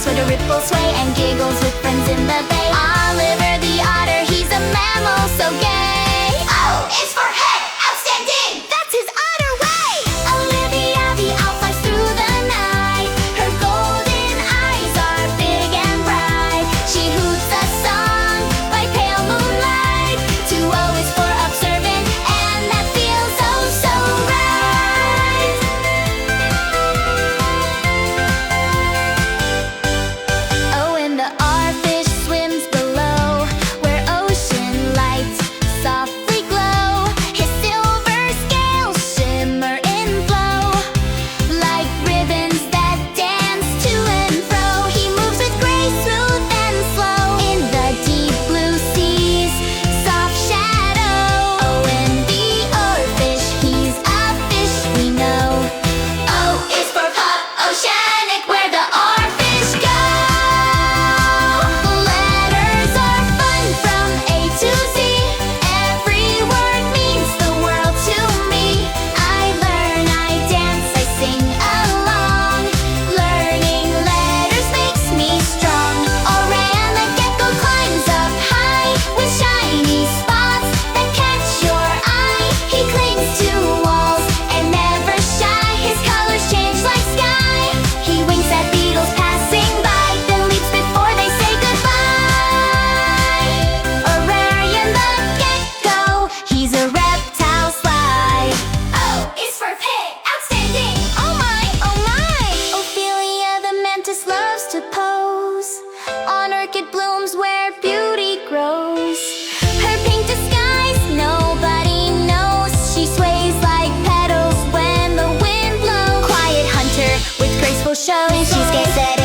rocks where the ripples sway, and giggles with friends in the bay. Oliver the otter, he's a mammal so gay. O is for head, outstanding, that's his otter way. Olivia the owl flies through the night. Her golden eyes are big and bright. She hoots a song by pale moonlight. 2O is for observant, and that feels oh so right. Oh, and the R-fish swims below, where ocean lights softly glow. His silver scales shimmer in flow, like ribbons that dance to and fro. He moves with grace, smooth and slow, in the deep blue seas, soft shadow. Oh, and the oarfish, he's a fish we know. O is for pop, oceanic, where the oarfish go. Letters are fun from A to Z. Every word means the world to me. I learn, I dance, I sing along. Learning letters makes me strong. Oran the gecko climbs up high, with shiny spots that catch your eye. He clings to walls and never shy. His colors change like sky. He winks at beetles passing by, then leaps before they say goodbye. Orarian the gecko, he's a reptile sly. O is for pig, outstanding, oh my, oh my. Ophelia the mantis loves to pose on orchid blooms where beauty grows. Her pink disguise nobody knows. She sways like petals when the wind blows. Quiet hunter with graceful shows. She's gay, said